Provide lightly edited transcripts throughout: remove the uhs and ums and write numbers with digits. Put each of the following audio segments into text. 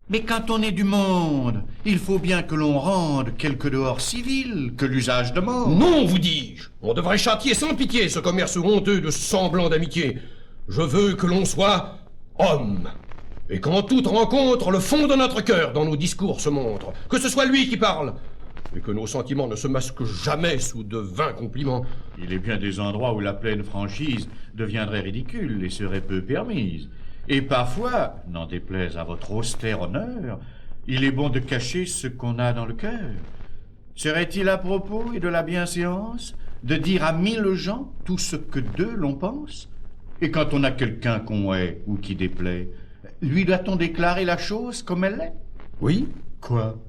Mais quand on est du monde, il faut bien que l'on rende quelques dehors civils que l'usage demande. Non, vous dis-je. On devrait châtier sans pitié ce commerce honteux de semblants d'amitié. Je veux que l'on soit homme. Et qu'en toute rencontre, le fond de notre cœur dans nos discours se montre. Que ce soit lui qui parle. Et que nos sentiments ne se masquent jamais sous de vains compliments. Il est bien des endroits où la pleine franchise deviendrait ridicule et serait peu permise. Et parfois, n'en déplaise à votre austère honneur, il est bon de cacher ce qu'on a dans le cœur. Serait-il à propos et de la bienséance de dire à 1000 gens tout ce que d'eux l'on pense? Et quand on a quelqu'un qu'on hait ou qui déplaît, lui doit-on déclarer la chose comme elle est? Oui? Quoi?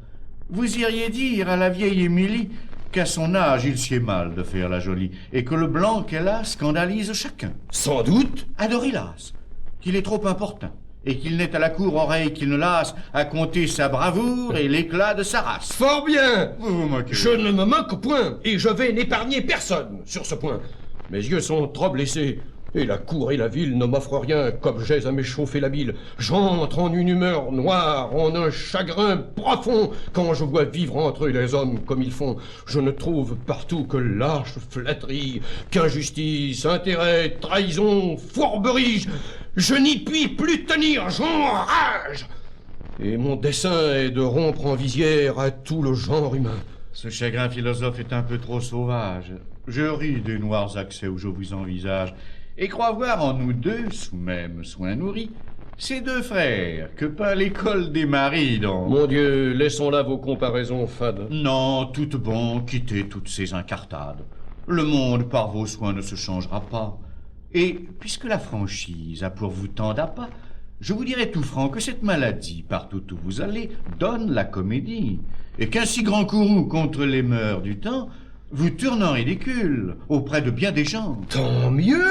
Vous iriez dire à la vieille Émilie qu'à son âge il sied mal de faire la jolie, et que le blanc qu'elle a scandalise chacun. Sans doute. À Dorylas, qu'il est trop importun, et qu'il n'est à la cour oreille qu'il ne lasse à compter sa bravoure et l'éclat de sa race. Fort bien. Vous vous moquez. Je ne me moque point, et je vais n'épargner personne sur ce point. Mes yeux sont trop blessés, et la cour et la ville ne m'offrent rien qu'objets à m'échauffer la bile. J'entre en une humeur noire, en un chagrin profond, quand je vois vivre entre eux les hommes comme ils font. Je ne trouve partout que lâche flatterie, qu'injustice, intérêt, trahison, fourberie. Je n'y puis plus tenir, j'enrage. Et mon dessein est de rompre en visière à tout le genre humain. Ce chagrin philosophe est un peu trop sauvage. Je ris des noirs accès où je vous envisage, et crois voir en nous deux, sous même soin nourri, ces deux frères que peint l'école des maris dans... Mon Dieu, laissons là vos comparaisons fades. Non, tout bon, quittez toutes ces incartades. Le monde, par vos soins, ne se changera pas. Et, puisque la franchise a pour vous tant d'appât, je vous dirai tout franc que cette maladie, partout où vous allez, donne la comédie, et qu'un si grand courroux contre les mœurs du temps vous tourne en ridicule auprès de bien des gens. Tant mieux,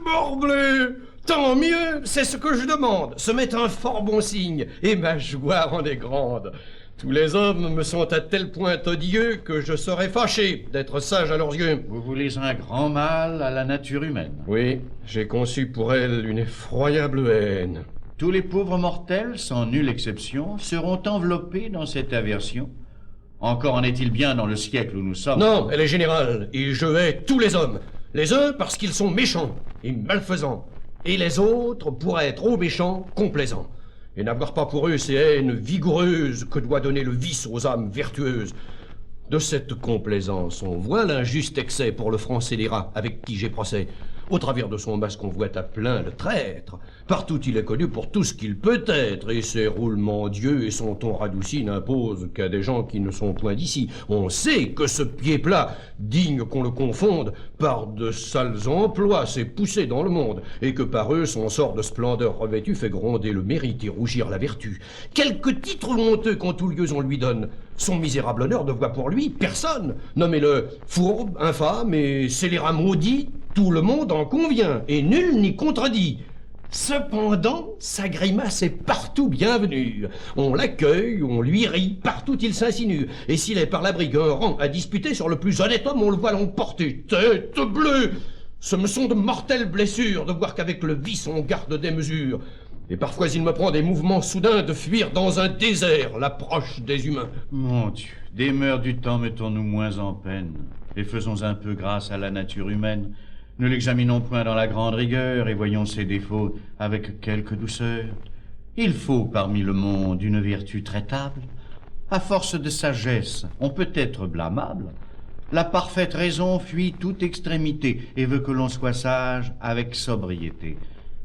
morbleu! Tant mieux, c'est ce que je demande. Ce m'est un fort bon signe, et ma joie en est grande. Tous les hommes me sont à tel point odieux que je serais fâché d'être sage à leurs yeux. Vous voulez un grand mal à la nature humaine. Oui, j'ai conçu pour elle une effroyable haine. Tous les pauvres mortels, sans nulle exception, seront enveloppés dans cette aversion. Encore en est-il bien dans le siècle où nous sommes. Non, elle est générale, et je hais tous les hommes. Les uns parce qu'ils sont méchants et malfaisants, et les autres pour être aux méchants complaisants, et n'avoir pas pour eux ces haines vigoureuses que doit donner le vice aux âmes vertueuses. De cette complaisance, on voit l'injuste excès pour le franc scélérat avec qui j'ai procès. Au travers de son masque, on voit à plein le traître. Partout, il est connu pour tout ce qu'il peut être, et ses roulements d'yeux et son ton radouci n'imposent qu'à des gens qui ne sont point d'ici. On sait que ce pied plat, digne qu'on le confonde, par de sales emplois s'est poussé dans le monde, et que par eux, son sort de splendeur revêtu fait gronder le mérite et rougir la vertu. Quelque titre honteux qu'en tout lieu on lui donne, son misérable honneur ne voit pour lui personne. Nommez-le fourbe, infâme et scélérat maudit, tout le monde en convient, et nul n'y contredit. Cependant, sa grimace est partout bienvenue. On l'accueille, on lui rit, partout il s'insinue. Et s'il est par la brigue un rang à disputer sur le plus honnête homme, on le voit l'emporter. Tête bleue! Ce me sont de mortelles blessures de voir qu'avec le vice on garde des mesures. Et parfois il me prend des mouvements soudains de fuir dans un désert l'approche des humains. Mon Dieu, des mœurs du temps mettons-nous moins en peine, et faisons un peu grâce à la nature humaine. Ne l'examinons point dans la grande rigueur, et voyons ses défauts avec quelque douceur. Il faut parmi le monde une vertu traitable. À force de sagesse, on peut être blâmable. La parfaite raison fuit toute extrémité, et veut que l'on soit sage avec sobriété.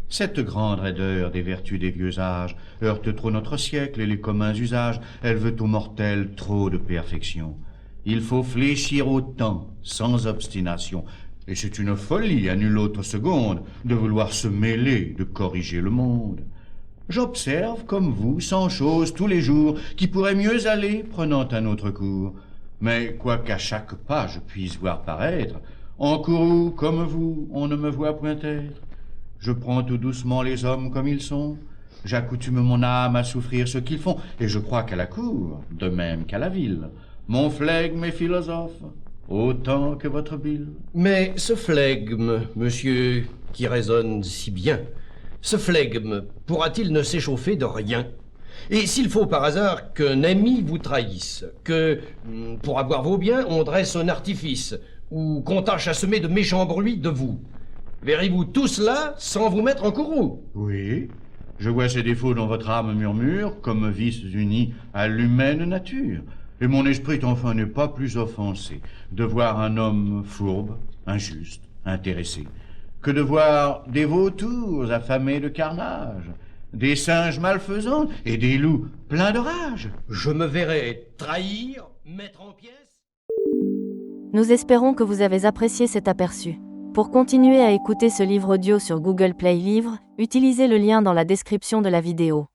Cette grande raideur des vertus des vieux âges heurte trop notre siècle et les communs usages. Elle veut aux mortels trop de perfection. Il faut fléchir au temps, sans obstination. Et c'est une folie, à nulle autre seconde, de vouloir se mêler, de corriger le monde. J'observe, comme vous, 100 choses tous les jours, qui pourraient mieux aller, prenant un autre cours. Mais, quoiqu'à chaque pas je puisse voir paraître, en courroux, comme vous, on ne me voit point être. Je prends tout doucement les hommes comme ils sont, j'accoutume mon âme à souffrir ce qu'ils font, et je crois qu'à la cour, de même qu'à la ville, mon flegme est philosophe, autant que votre bile. Mais ce flegme, monsieur, qui résonne si bien, ce flegme pourra-t-il ne s'échauffer de rien? Et s'il faut par hasard qu'un ami vous trahisse, que, pour avoir vos biens, on dresse un artifice, ou qu'on tâche à semer de méchants bruits de vous, verrez-vous tout cela sans vous mettre en courroux? Oui, je vois ces défauts dont votre âme murmure, comme vices unis à l'humaine nature. Et mon esprit, enfin, n'est pas plus offensé de voir un homme fourbe, injuste, intéressé, que de voir des vautours affamés de carnage, des singes malfaisants et des loups pleins de rage. Je me verrai trahir, mettre en pièces. Nous espérons que vous avez apprécié cet aperçu. Pour continuer à écouter ce livre audio sur Google Play Livres, utilisez le lien dans la description de la vidéo.